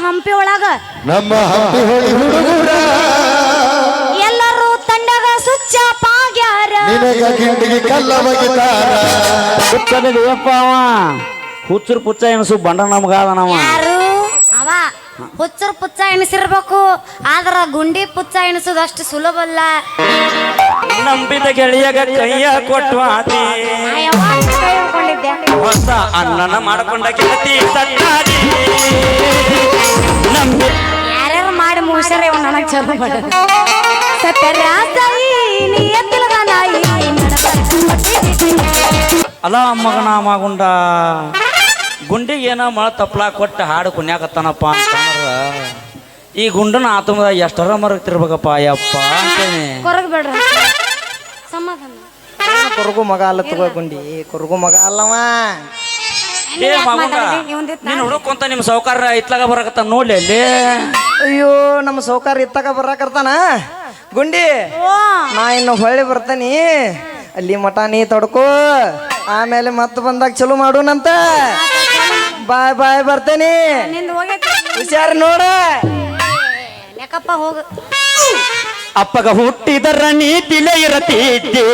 ಹಂಪಿ ಒಳಗ ನಮ್ಮ ಹಂಪಿ ಹುಡುಗರ ಎಲ್ಲರೂ ತಂಡಗ ಸುಚ್ಚ ಪಾಗ್ಯಾರ ನಿನಗ ಗಿಂಡಿಗೆ ಕಲ್ಲ ಬಗಿತಾರ ಹುಚ್ಚದಪ್ಪ ಅವ ಹುಚ್ಚರು ಪುಚ್ಚ ಎನಸು ಬಂಡ ನಮಗಾದ ನಾವ ಯಾರು ಅವ ಹುಚ್ಚರು ಪುಚ್ಚ ಎನಿಸಿರ್ಬೇಕು ಆದ್ರ ಗುಂಡಿ ಪುಚ್ಚ ಎನಿಸೋದು ಅಷ್ಟು ಸುಲಭ ಅಲ್ಲ. ನಂಬಿದ ಗೆಳೆಯಗ ಕೈಯ ಕೊಟ್ಟು ಆತಿ ಹೊಸ ಅನ್ನನ ಮಾಡ್ಕೊಂಡ ಗೆಳತಿ ಸಟ್ಟಾದಿ ನಂಬಿ ಯಾರ್ಯಾರು ಮಾಡಿ ಮುಗಿಸ್ಯಾರ ಇವ್ ನನಗ್ ಚಲೋ ಮಾಡ ಸತ್ಯರಾಸೈ ನಿಯತ್ತಿಲದ ನಾಯಿ ಅಲ್ಲ ಮಗನ ಮಗುಂಡ ಗುಂಡಿಗೆ ಏನೋ ಮಳ ತಪ್ಪಲ ಕೊಟ್ಟು ಹಾಡು ಕುಣ್ಯಾಕತ್ತಾನಪ್ಪ ಅಂತಂದ್ರ ಈ ಗುಂಡನ ಆತಮದ ಎಷ್ಟರ ಮರಗ್ತಿರ್ಬೇಕಪ್ಪ ಯಪ್ಪ ಅಂತೇನೆ ಕೊರಗ್ ಬೇಡ್ರ ಸಮಾಧಾನ ಕೊರಗು ಮಗ ಅಲ್ಲ ತಗೋ ಗುಂಡಿ ಕೊರಗು ಮಗ ಅಲ್ಲವ. ಏ ಮಗುಂಡ ನೀನು ಹುಡುಕೊಂತ ನಿಮ್ಮ ಸೌಕಾರ ಇತ್ಲಾಗ ಬರಕತ್ತ ನೋಡ್ಲಿ ಅಲ್ಲಿ. ಅಯ್ಯೋ ನಮ್ಮ ಸೌಕಾರ ಇತ್ತಾಗ ಬರಾಕರ್ತಾನ ಗುಂಡಿ ನಾ ಇನ್ನು ಹೊಳ್ಳಿ ಬರ್ತಾನಿ ಅಲ್ಲಿ ಮಠ ನೀ ತಡ್ಕೋ ಆಮೇಲೆ ಮತ್ತೆ ಬಂದಾಗ ಚಲೋ ಮಾಡೋಣಂತ. ಬಾಯ್ ಬಾಯ್ ಬರ್ತೇನಿ ನಿಂದು ಹೋಗೈತಿ ಹುಷಾರ್ ನೋಡ ಯಾಕಪ್ಪ ಹೋಗ ಅಪ್ಪಗ ಹುಟ್ಟಿದರ ನೀತಿಲೇ ಇರತಿದ್ದೆ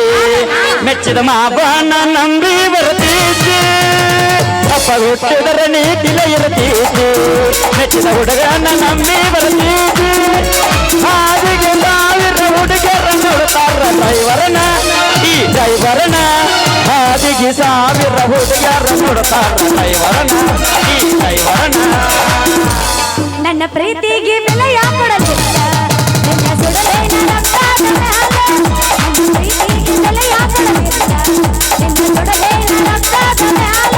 ಮೆಚ್ಚಿದ ಮಾವನ ನಂಬಿ ಬರತಿದ್ದೆ ಅಪ್ಪಗ ಹುಟ್ಟಿದರ ನೀತಿಲೇ ಇರತಿದ್ದೆ ಮೆಚ್ಚಿದ ಹುಡುಗನ ನಂಬಿ ಬರತಿದ್ದೆ ಹಾದಿಗೆ ಸಾವಿರ ಹುಡುಗರ ನೋಡ್ತಾರ ಡ್ರೈವರನ ಈ ಡ್ರೈವರನ ಹಾದಿಗೆ ಸಾವಿರ ಹುಡುಗರ ನೋಡ್ತಾರ ಡ್ರೈವರನ ಈ ಡ್ರೈವರನ ನನ್ನ ಪ್ರೀತಿಗೆ ಬೆಲೆಯ ಕೊಡಲಿಲ್ಲ ನಿನ್ನ ಸುಡಲೇನ ರಕ್ತದ ಮ್ಯಾಲ ನನ್ನ ಪ್ರೀತಿಗೆ ಬೆಲೆಯ ಕೊಡಲಿಲ್ಲ ನಿನ್ನ ಸುಡಲೇನ ರಕ್ತದ ಮ್ಯಾಲ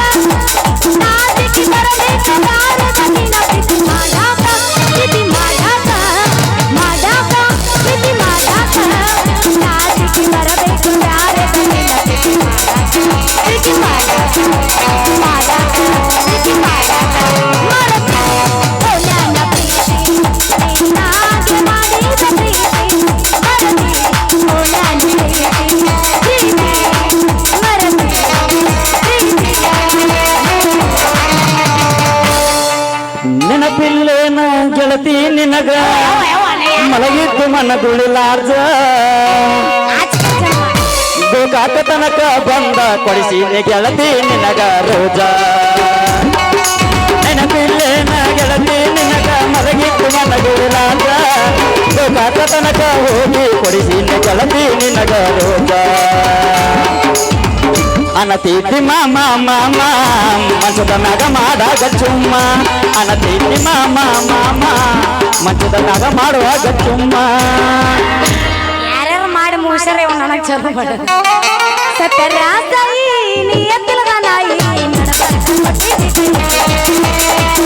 ನಾಚಿಕೆ ಬರಬೇಕು ಯಾರು ಕಣ್ಣಿನ ಪ್ರೀತಿ ಮಾಡಾಕ ಪ್ರೀತಿ ಮಾಡಾಕ ಮಾಡಾಕ ಪ್ರೀತಿ ಮಾಡಾಕ ನಾಚಿಕೆ ಬರಬೇಕು ಯಾರು ಕಣ್ಣಿನ ಪ್ರೀತಿ ಮಾಡಾಕ ಪ್ರೀತಿ ಮಾಡಾಕ ಮಾಡಾಕ ಪ್ರೀತಿ ಮಾಡಾಕ ಮಾಡಾಕ ನೆನಪಿಲ್ಲೇನ ಗೆಳತಿ ನಿನಗ ಮಲಗಿದ್ದು ಮನಗುಳಿಲಾರ್ಜ ಗೋಕಾಕ ತನಕ ಬಂದ ಕೊಡಿಸಿನಿ ಗೆಳತಿ ನಿನಗ ರೋಜ ನೆನಪಿಲ್ಲೇನ ಗೆಳತಿ ನಿನಗ ಮಲಗಿದ್ದು ಮನಗುಳಿಲಾರ್ಜ ಗೋಕಾಕ ತನಕ ಹೋಗಿ ಕೊಡಿಸಿನಿ ಗೆಳತಿ ನಿನಗ ರೋಜ ಅನತೀತಿ ಮಾಮ ಮಾಮ ಮಂಚದ ಮ್ಯಾಗ ಮಾಡಾಗ ಚುಮ್ಮ ಅನತೀತಿ ಮಾಮ ಮಾಮ ಮಂಚದ ಮ್ಯಾಗ ಮಾಡುವಾಗ ಚುಮ್ಮ ಯಾರ್ಯಾರು ಮಾಡಿ ಮುಗಿಸ್ಯಾರ ಇವ್ ನನಗ್ ಚಲೋ ಮಾಡ ಸತ್ಯರಾಸೈ ನಿಯತ್ತಿಲದ ನಾಯಿ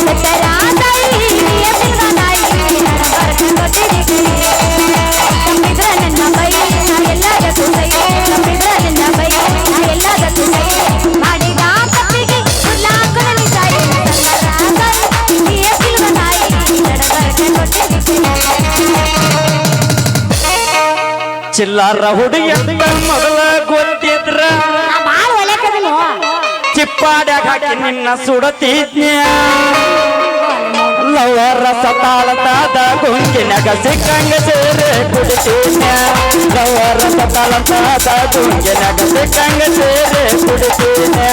ಸತ್ಯರಾಸೈ ನಿಯತ್ತಿಲದ ನಾಯಿ ನಂಬಿದ್ರ ನನ್ನ ಬೈ ನಾ ಎಲ್ಲದಕ್ಕೂ ಸೈ ನಂಬಿದ್ರ ನನ್ನ ಬೈ ನಾ ಎಲ್ಲದಕ್ಕೂ ಸೈ ಮಾಡಿದ ತಪ್ಪಿಗೆ ಸುಳ್ಳಾಕಲಿ ಸಾಯಿ ಸತ್ಯರಾಸೈ ನಿಯತ್ತಿಲದ ನಾಯಿ ಚಿಲ್ಲಾರ ಹುಡುಗಿ ಮೊದಲ ಗೊತ್ತಿದ್ರ ಬಾಳ ಒಲೆಕದನು ಚಿಪ್ಪಾಡ್ಯಾಗ ಹಾಕಿ ನಿನ್ನ ಸುಡತಿದ್ನ್ಯ ಲವರ ಸತಾಳತಾದ ಗುಂಗಿನಾಗ ಸಿಕ್ಕಂಗ ಸೇರೆ ಕುಡಿತೀನ್ಯ ಲವರ ಸತಾಳತಾದ ಗುಂಗಿನಾಗ ಸಿಕ್ಕಂಗ ಸೇರೆ ಕುಡಿತೀನ್ಯ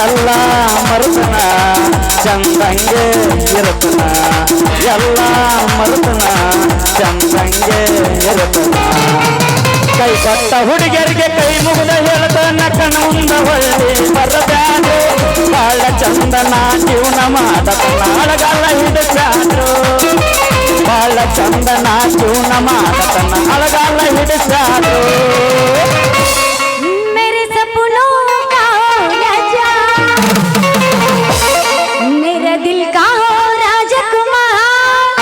ಎಲ್ಲ ಮರುತನ ಚಂದಂಗೆ ಇರುತ್ತನ ಎಲ್ಲ ಮರುತನ ಚಂದಂಗೆ ಇರುತ್ತನ ಕೈ ಕೊಟ್ಟ ಹುಡುಗಿಯರಿಗೆ ಕೈ ಮುಗಿದ ಹೇಳ್ತಾನ ಕಣ ಮುಂದ ಹೊಳ್ಳಿ ಬರಬ್ಯಾಡು ಬಾಳ ಚಂದನ ಜೀವನ ಮಾಡತನ ಅಳಗಾಲ ಹಿಡಿಸ್ಯಾಡ್ರು ಬಾಳ ಚಂದನ ಜೀವನ ಮಾಡತನ ಅಳಗಾಲ ಹಿಡಿಸ್ಯಾಡ್ರು मेरे सपनों का राजा मेरे दिल का राजकुमार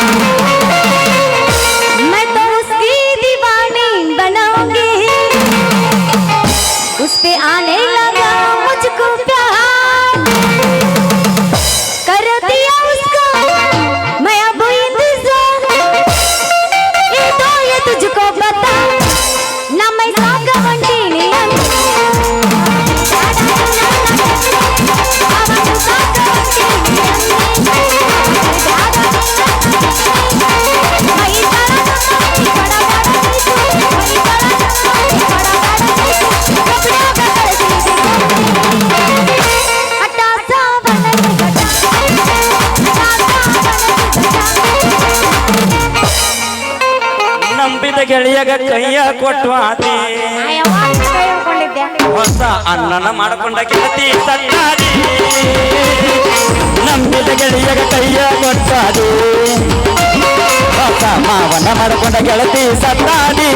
मैं तो उसकी दीवानी बनाऊंगी उस पे आने लगा मुझको प्यार कर दिया उसको मैं अब इंतजार ये तो ये तुझको पता ना मैं सागा बंटी ಗೆಳೆಯಗ ಕೈಯ ಕೊಟ್ಟು ಆದಿ ನಾ ಯಾವಾಗ ಕೈ ಹಿಡ್ಕೊಂಡಿದ್ದೆ ಹೊಸ ಅನ್ನನ ಮಾಡ್ಕೊಂಡ ಗೆಳತಿ ಸತ್ತಾದಿ ನಂಬಿದ ಗೆಳೆಯಗ ಕೈಯ ಕೊಟ್ಟಾದಿ ಹೊಸ ಮಾವನ ಮಾಡ್ಕೊಂಡ ಗೆಳತಿ ಸತ್ತಾದಿ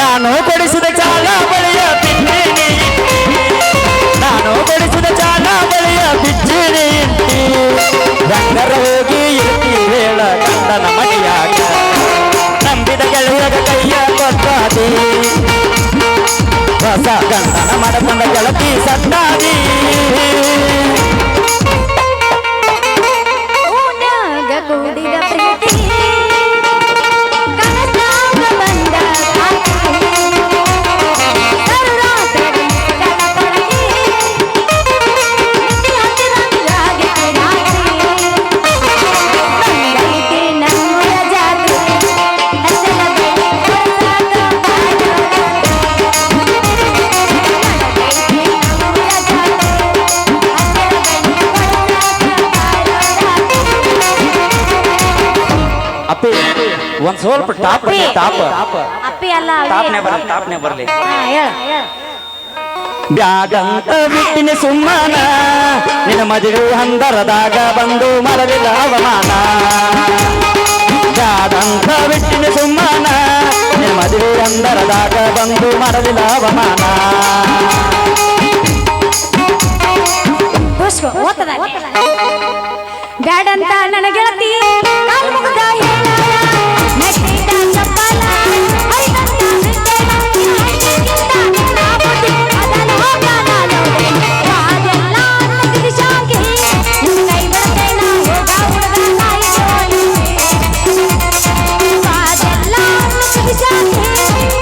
ನಾನು ಕೊಡಿಸಿದ ಚಾಲ ಬಳಿಯ ಬಿಟ್ಟಿನಿ ನಾನು ಕೊಡಿಸಿದ ಚಾಲ ಬಳಿಯ ಬಿಚ್ಚಿನಿ ರಂಗರ ಹೋಗಿ ಇರ್ತಿ ಹೇಳ ಗಂಡನ ಮನೆಯಾಗ ನಂಬಿದ ಗೆಳೆಯಗ ಕೈಯ ಕೊಟ್ಟಾದಿ ಹೊಸ ಗಂಡನ ಮಾಡ್ಕೊಂಡ ಗೆಳತಿ ಸತ್ತಾದಿ ಊನಾಗ ಕೂಡಿದ ಪ್ರೀತಿ ಕನಸಾಗ ಬಂದ ಅಪ್ಪಿ ಒಂದ್ ಸ್ವಲ್ಪ ಟಾಪ್ ಟಾಪ್ ಅಪ್ಪಿ ಅಲ್ಲ ಟಾಪ್ನೇ ಬರ್ಲಿ ಹೇಳ ಬ್ಯಾಗಂತ ಬಿಟ್ಟಿನಿ ಸುಮ್ಮನ ನಿನ್ನ ಮದುವೆ ಹಂದರದಾಗ ಬಂದು ಮರಲಿಲ್ಲ ಅವಮಾನ ಬ್ಯಾಗಂತ ಬಿಟ್ಟಿನಿ ಸುಮ್ಮನ ನಿನ್ನ ಮದುವೆ ಹಂದರದಾಗ ಬಂದು ಮರಲಿಲ್ಲ ಅವಮಾನ ಬ್ಯಾಡಂತ ನನ್ನ ಗೆಳತಿ ಕಾಲ್ ಮುಗ್ದ ಹೇಳಾಳ, ಮೆಟ್ಟಿದ ಚಪ್ಪಲ, ಹರಿದಂತ ನಿದ್ದೆನ, ಹೈಕಿಂತ ನಿನ್ನ ಬುದ್ಧಿ, ಅದನ್ನ ಹೋಗ್ಯಾನ ನೋಡಿ. ಅದೆಲ್ಲ ತೆಗೆದಿಶಾಕಿ, ನಿನ್ನ ಕೈ ಬರ್ತೇನ ಹೋಗ ಹುಡುಗ ನಾಯಿ ಜೋಡಿ. ಅದೆಲ್ಲ ತೆಗೆದಿಶಾಕಿ,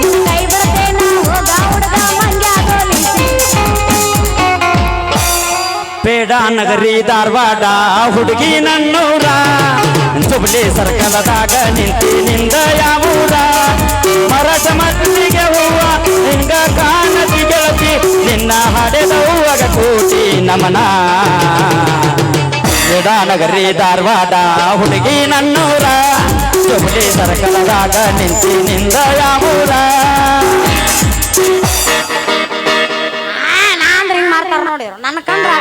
ನಿನ್ನ ಕೈ ಬರ್ತೇನ ಹೋಗ ಹುಡುಗ ಮಂಗ್ಯ ಗೋಲಿಸಿ. ಪೇಡ ನಗರಿ ಧಾರವಾಡ ಹುಡುಗಿ ನನ್ನೂರ ಜುಬ್ಲಿ ಸರ್ಕಲದಾಗ ನಿಂತಿನಿಂದ ಯಾವೂರ ಮರಟ ಮಟ್ಟಿಗೆ ಹೂವ ಹಿಂಗ ಕಾಣತಿ ಗೆಳತಿ ನಿನ್ನ ಹಾಡೆದ ಹೂವಗ ಕೂಟಿ ನಮನ ಪೇಡ ನಗರಿ ಧಾರವಾಡ ಹುಡುಗಿ ನನ್ನೂರ ಜುಬ್ಲಿ ಸರ್ಕಲದಾಗ ನಿಂತಿನಿಂದ ಯಾವೂರ ಮಾಡ್ತಾರ ನೋಡಿ ನನ್ನ ಕಂಡ್ರ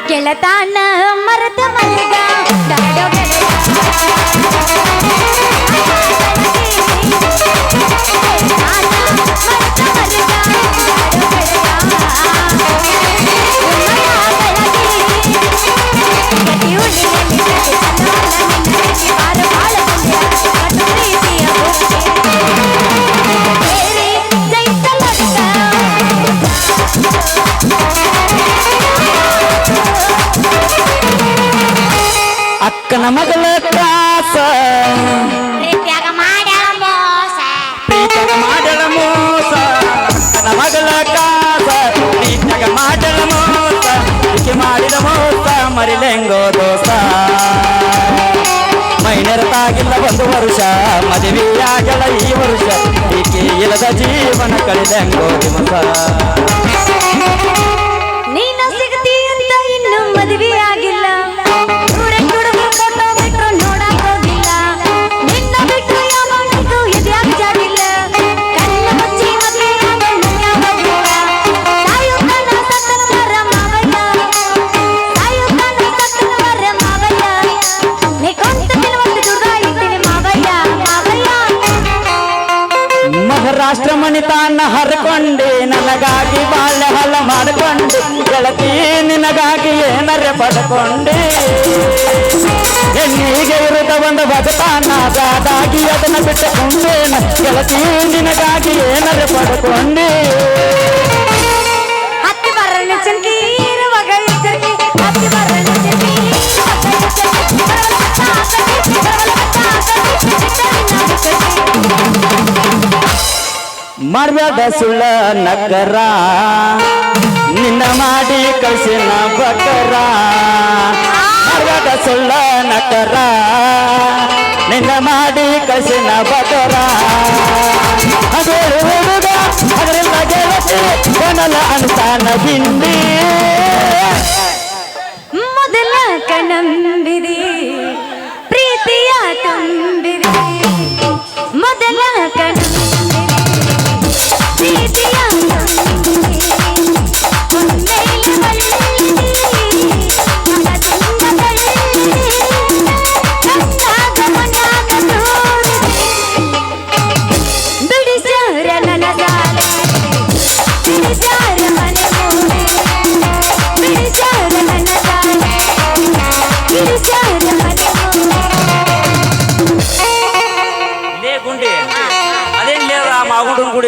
ಗೆಳತಾನ ಮರದ ಮಲಗ ದಾಡೋ ಅಕ್ಕನ ಮಗಳ ಕಾಸ ಪ್ರೀತಿಯಾಗ ಮಾಡ್ಯಾಳ ಮೋಸ ಪ್ರೀತಿಯಾಗ ಮಾಡಳ ಮೋಸ ಅಕ್ಕನ ಮಗಳ ಕಾಸ ಪ್ರೀತಿಯಾಗ ಮಾಡಳ ಮೋಸ ಈಕೆ ಮಾಡಿದ ಮೋಸ ಮರಿಲೆಂಗೋ ದೋಸ ಮೈನೆರತಾಗಿಲ್ಲ ಒಂದು ವರ್ಷ ಮದುವೆಯಾಗಲ ಈ ವರ್ಷ ಈಕೆ ಇಲ್ಲದ ಜೀವನ ಕಳೆದೆಂಗೋ ದಿವಸ ನೀನ ಸಿಗತಿ ಅಂತ ಇನ್ನು ಮದುವೆ ಆಗಿಲ್ಲ ನೋಡಕ್ ಹೋಗಿಲ್ಲ ನಿನ್ನ ಬಿಟ್ಟು ಯಾವನಿಗೂ ಎದ್ಯಾಕ್ ಜಾಗಿಲ್ಲ ಕಣ್ಣ ಮುಚ್ಚಿ ಮದುವೆ ಸಾಯುತ್ತಾನ ಸತ್ತನವರ ಮಾವಯ್ಯ ಸಾಯುತ್ತಾನ ಸತ್ತನವರ ಮಾವಯ್ಯ ನೀ ಕೊಂತ ತಿನ್ನುವಂತ ದುರ್ಗ ಇದ್ದೀನಿ ಮಾವಯ್ಯ ಮಾವಯ್ಯ ಮಹಾರಾಷ್ಟ್ರ ಮಣಿತಾನ ಹರ್ಕೊಂಡೆ ನನಗಾಗಿ ಬಾಳೆ ಹಲ ಮಾಡಿಕೊಂಡೆ ಗೆಳತಿ ನಿನಗಾಗಿ ಏನರೆ ಪಡ್ಕೊಂಡೆ ಹೆಣ್ಣಿಗೆ ವಿರುದ್ಧ ಒಂದು ಭಗತಾನ ದಾದಾಗಿ ಅದನ್ನ ಬಿಟ್ಟುಕೊಂಡೇನ ಗೆಳತಿ ನಿನಗಾಗಿ ಏನರೆ ಪಡ್ಕೊಂಡೆ ಹತ್ತಿ ಬರಲ್ಲ ಚಂಕಿ ಇರುವಾಗ ಇದ್ದರ್ಕಿ ಹತ್ತಿ ಬರಲ್ಲ ಚಂಕಿ ಮಾಡ್ಬೇಡ ಸುಳ್ಳ ನಗರ ನಿನ್ನ ಮಾಡಿ ಕಳಿಸಿನ ಬಕರ ಮಾಡ್ಬೇಡ ಸುಳ್ಳ ನಗರ ನಿನ್ನ ಮಾಡಿ ಕಳಿಸಿನ ಬಕರ ಅದೇ ಹುಡುಗ ಅದರಿಂದ ಗೆಳತಿ ಕೊನಲ ಅನ್ಸಾನ ಹಿಂದಿ ಮೊದಲ ಕಣಂಬಿರಿ ಪ್ರೀತಿಯ ತುಂಬಿರಿ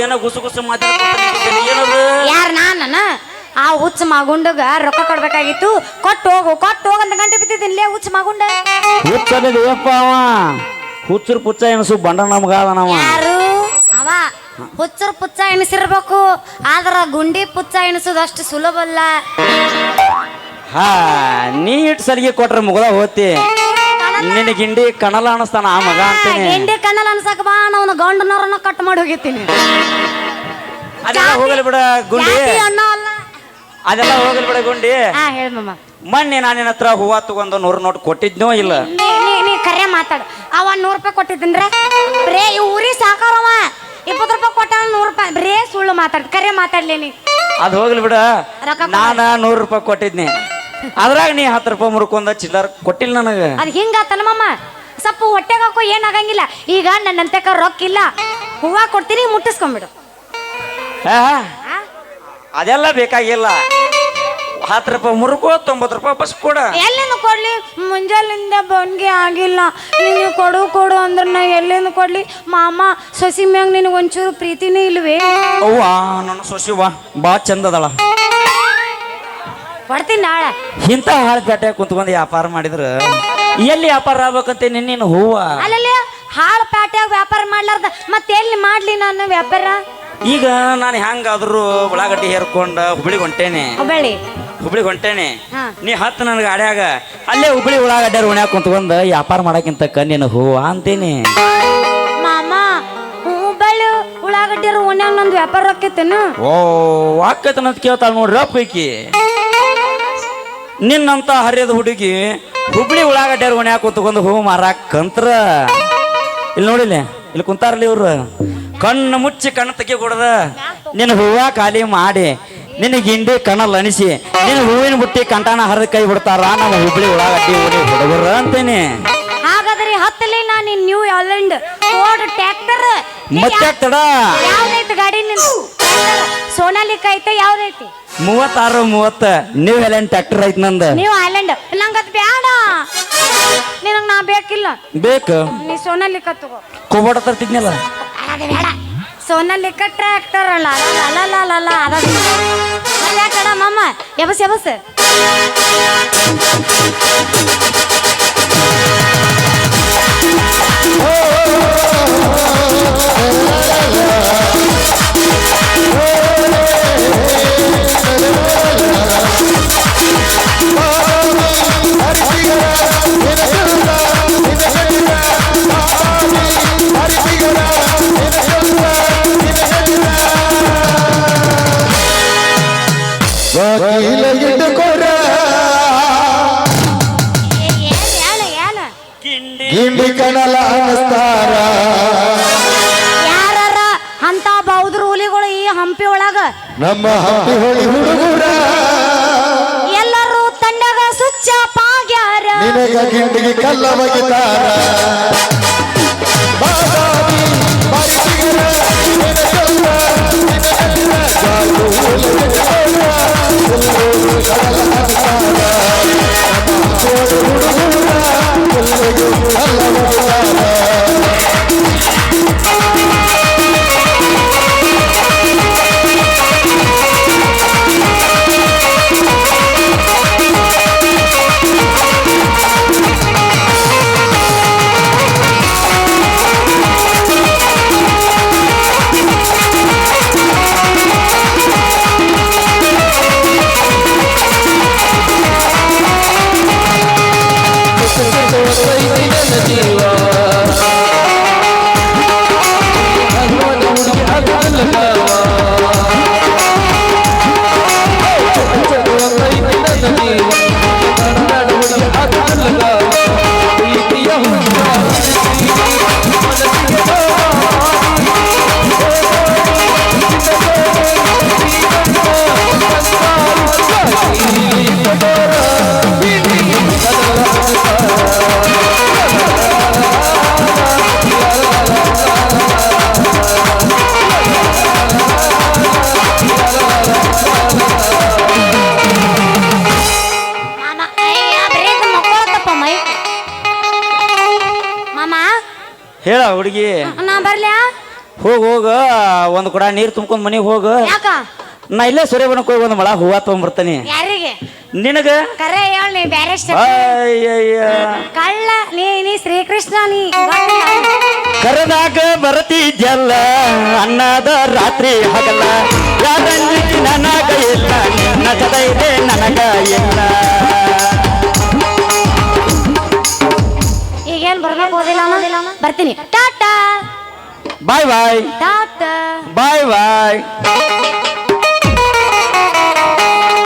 ಏನೋ ಗುಸು ಗುಸು ಮಾತಾಡ್ತೀನಿ ಏನದು ಯಾರು ನಾನು ಆ ಹುಚ್ಚ ಮಗುಂಡಗ ರೊಕ್ಕ ಕೊಡ್ಬೇಕಾಗಿತ್ತು ಕೊಟ್ಟು ಹೋಗು ಅಂತ ಗಂಟೆ ಬಿದ್ದಿದ್ದೀನಿ ಹುಚ್ಚ ಮಗುಂಡ ಹುಚ್ಚಪ್ಪ ಅವ ಹುಚ್ಚರು ಪುಚ್ಚ ಎನಸು ಬಂಡ ನಮಗಾದನವ ಯಾರು ಅವ ಹುಚ್ಚರು ಪುಚ್ಚ ಎನಿಸಿರ್ಬೇಕು ಆದ್ರ ಗುಂಡಿ ಪುಚ್ಚ ಎನಿಸೋದು ಅಷ್ಟು ಸುಲಭ ಅಲ್ಲ ಹಾ ನೀ ಇಟ್ಟು ಸಲಿಗೆ ಕೊಟ್ರೆ ಮುಗದ ಹೋತಿ ನಿನ್ನ ಗಿಂಡಿ ಕಣಲ ಅನಿಸ್ತಾನ ಆ ಮಗ ಅಂತೀನಿ ಗೆಂಡೆ ಕಣ್ಣಲ್ಲಿ ಅನ್ಸಕ್ ಬಾ ನಾವು ಗಂಡನವ್ರನ್ನ ಕಟ್ ಮಾಡಿ ಹೋಗಿರ್ತೀನಿ ಅದೆಲ್ಲ ಹೋಗಲಿ ಬಿಡ ಗುಂಡಿ ಅಣ್ಣ ಅಲ್ಲ ಅದೆಲ್ಲ ಹೋಗಲಿ ಬಿಡ ಗುಂಡಿ ಹಾ ಹೇಳ ಮಮ್ಮ ಮೊನ್ನೆ ನಾನು ನಿನ್ನ ಹತ್ರ ಹೂವ ತಗೊಂಡು 100 ನೋಟ್ ಕೊಟ್ಟಿದ್ನೋ ಇಲ್ಲ ನೀ ಕರೆ ಮಾತಾಡು ಅವ 100 ರೂಪಾಯಿ ಕೊಟ್ಟಿದ್ದೀನ್ರೆ ಬರೇ ಈ ಊರಿ ಸಾಕಾರವ 20 ರೂಪಾಯಿ ಕೊಟ್ಟ 100 ರೂಪಾಯಿ ಬರೇ ಸುಳ್ಳು ಕರೆ ಮಾತಾಡ್ಲೇನಿ ಅದು ಹೋಗ್ಲಿ ಬಿಡ ನಾನ 100 ರೂಪಾಯಿ ಕೊಟ್ಟಿದ್ನಿ ಅದ್ರಾಗ ನೀ 10 ರೂಪಾಯಿ ಮುರ್ಕೊಂಡ ಚಿಲ್ಲರ್ ಕೊಟ್ಟಿಲ್ಲ ನನಗೆ ಅದು ಹಿಂಗಾತನ ಮಮ್ಮ ಸ್ವಲ್ಪ ಹೊಟ್ಟೆಗೆ ಹಾಕೋ ಏನಾಗಂಗಿಲ್ಲ ಈಗ ನನ್ನಂತೆ ರೊಕ್ಕ ಇಲ್ಲ ಹೂವ ಕೊಡ್ತೀನಿ ಮುಟ್ಟಿಸ್ಕೊಂಡ್ಬಿಡು ಅದೆಲ್ಲ ಬೇಕಾಗಿಲ್ಲ 10 ರೂಪಾಯಿ ಮುರ್ಕೋ 90 ರೂಪಾಯಿ ಬಸ್ ಕೊಡ ಎಲ್ಲಿಂದ ಕೊಡ್ಲಿ ಮುಂಜಾನಿಂದ ಬಂದ್ಗೆ ಆಗಿಲ್ಲ ನೀನು ಕೊಡು ಅಂದ್ರೆ ನಾ ಎಲ್ಲಿಂದ ಕೊಡ್ಲಿ ಮಾಮ ಸೊಸಿ ಮ್ಯಾಗ ನಿನಗೆ ಒಂಚೂರು ಪ್ರೀತಿನೇ ಇಲ್ವೇ ಅವ್ವ ನನ್ನ ಸೊಸಿವ ಬಾ ಚಂದದಳ ಕೊಡ್ತೀನಿ ನಾಳೆ ಇಂಥ ಹಾಳು ಪೇಟೆ ಕುಂತ್ಕೊಂಡು ವ್ಯಾಪಾರ ಮಾಡಿದ್ರ ಎಲ್ಲಿ ವ್ಯಾಪಾರ ಆಗ್ಬೇಕಂತ ನಿನ್ನೇನು ಹೂವ ಅಲ್ಲಲ್ಲಿ ಹಾಳು ಪ್ಯಾಟ್ಯಾಗ ವ್ಯಾಪಾರ ಮಾಡ್ಲಾರ್ದ ಮತ್ತೆ ಎಲ್ಲಿ ಮಾಡ್ಲಿ ನಾನು ವ್ಯಾಪಾರ ಈಗ ನಾನು ಹೆಂಗಾದ್ರು ಉಳ್ಳಾಗಡ್ಡಿ ಹೇರ್ಕೊಂಡ ಹುಬ್ಳಿಗೆ ಹೊಂಟೇನೆ ಹಾ. ನೀ ಹತ್ತು ನನ್ನ ಗಾಡ್ಯಾಗ ಅಲ್ಲೇ ಹುಬ್ಳಿ ಉಳ್ಳಾಗಡ್ಡಿ ಉಣ್ಯಾಕ ಕುಂತ್ಕೊಂಡ್ ವ್ಯಾಪಾರ ಮಾಡಕ್ಕಿಂತ ಕಣ್ಣಿನ ಹೂವ ಅಂತೀನಿ ಮಾಮ ಹುಬ್ಬಳ್ಳಿ ಉಳ್ಳಾಗಡ್ಡಿ ಓಣ್ಯಾಗ ನಂದು ವ್ಯಾಪಾರ ಆಕೈತೇನು ಓ ಆಕೈತನಂತ ಕೇಳ್ತಾಳ ನೋಡ್ರಿ ಪೈಕಿ ನಿನ್ನಂತ ಹರಿಯದ ಹುಡುಗಿ ಹುಬ್ಳಿ ಉಳ್ಳಾಗಡ್ಡಿ ಉಣ್ಯಾಕ ಕುಂತ್ಕೊಂಡು ಹೂ ಮಾರಾಕಂತ್ರ ಇಲ್ಲಿ ನೋಡಿಲ್ಲ ಇಲ್ಲಿ ಕುಂತಾರಲಿ ಇವ್ರು ಕಣ್ಣು ಮುಚ್ಚಿ ಕಣ್ಣು ತೆಗಿ ಕೊಡದ ನಿನ್ನ ಹೂವ ಖಾಲಿ ಮಾಡಿ ನಿನ್ನ ಗಿಂಡಿ ಕಣ್ಣಲ್ಲಿ ಅನಿಸಿ ನಿನ್ನ ಹೂವಿನ ಬುಟ್ಟಿ ಕಂಟಾನ ಹರಿದ ಕೈ ಬಿಡ್ತಾರ ನಮ್ಮ ಹುಬ್ಳಿ ಉಳ್ಳಾಗಡ್ಡಿ ಓಡಿ ಹುಡುಗರು ಅಂತೇನೆ ಹಾಗಾದ್ರೆ ಹತ್ತಲಿ ನಾನು ನ್ಯೂ ಹಾಲೆಂಡ್ ಫೋರ್ಡ್ ಟ್ರ್ಯಾಕ್ಟರ್ ಮತ್ತೆ ತಡ ಯಾವ್ದೈತಿ ಗಾಡಿ ನಿಂದು ಸೋನಾಲಿಕ ಐತೆ ಯಾವ್ದೈತಿ 36 ನ್ಯೂ ಹಾಲೆಂಡ್ ಟ್ರ್ಯಾಕ್ಟರ್ ಐತಿ ನಂದ ನೀವು ಹಾಲೆಂಡ್ ನಂಗದ್ ಬೇಡ ನಿನಗ್ ನಾ ಬೇಕಿಲ್ಲ ಬೇಕು ನೀ ಸೋನಾಲಿಕ ತಗೋ ಕೋಬೋಟ ತರ್ತಿದ್ನಲ್ಲ ಅದು ಬೇಡ ಸೋನಾಲಿಕ ಟ್ರ್ಯಾಕ್ಟರ್ ಅಲ್ಲ ಅಲ್ಲ ಅದ ಕಡ ಮಮ್ಮ ಎಬಸ್ ಗಿಂಡಿ ಕಣಲ ಅನಿಸ್ತಾರ ಯಾರ ಅಂತ ಬೌದ್ರ ಹುಲಿಗಳು ಈ ಹಂಪಿ ಒಳಗ ನಮ್ಮ ಹಂಪಿ ಹೊಳಿ ಹುಡುಗರ ಎಲ್ಲರೂ ತಂಡಗ ಸುಚ್ಚ ಪಾಗ್ಯಾರ ನಿನಗ ಗಿಂಡಿಗೆ ಕಲ್ಲ ಬಗಿತಾರ ಬಾದಾಮಿ ಬಾರಿಸಿಗರ ನಿನಗಲ್ಲ ನಿನಗಲ್ಲ ಜಾಲು ಹುಡುಗರ ಕಡಲ ಅನಿಸ್ತಾರ ನಮ್ಮ ಹಂಪಿ ಹೊಳಿ ಹುಡುಗರ ಕಲ್ಲ ಬಗಿತಾರ ಹೇಳ ಹುಡುಗಿ ನಾ ಬರ್ಲ್ಯಾ ಹೋಗ ಒಂದು ಕೊಡ ನೀರು ತುಂಬ್ಕೊಂಡ್ ಮನೆಗೆ ಹೋಗ ಯಾಕ ನಾ ಇಲ್ಲೇ ಸೂರ್ಯಬನಕ್ಕೆ ಹೋಗಿ ಒಂದು ಮಳ ಹೂವ ತಗೊಂಡ್ಬರ್ತಾನೆ ಯಾರಿಗೆ ನಿನಗ ಕರೆ ಹೇಳ ನೀ ಬ್ಯಾರೆ ಅಯ್ಯಯ್ಯ ಕಳ್ಳ ನೀ ಶ್ರೀಕೃಷ್ಣ ನೀ ಕರೆದಾಗ ಬರತಿದ್ಯಲ್ಲ ಅನ್ನದ ರಾತ್ರಿ ಹಗಲ ಯಾರಂಗಿ ನನಗ ಇಲ್ಲ ನಿನ್ನ ಜೊತೆ ನನಗ ಇಲ್ಲ ಈಗೇನ್ ಬರ್ಬೇಕು ಓದಿಲ್ಲ ಬರ್ತೀನಿ ಟಾಟಾ ಬಾಯ್ ಬಾಯ್ ಟಾಟಾ ಬಾಯ್ ಬಾಯ್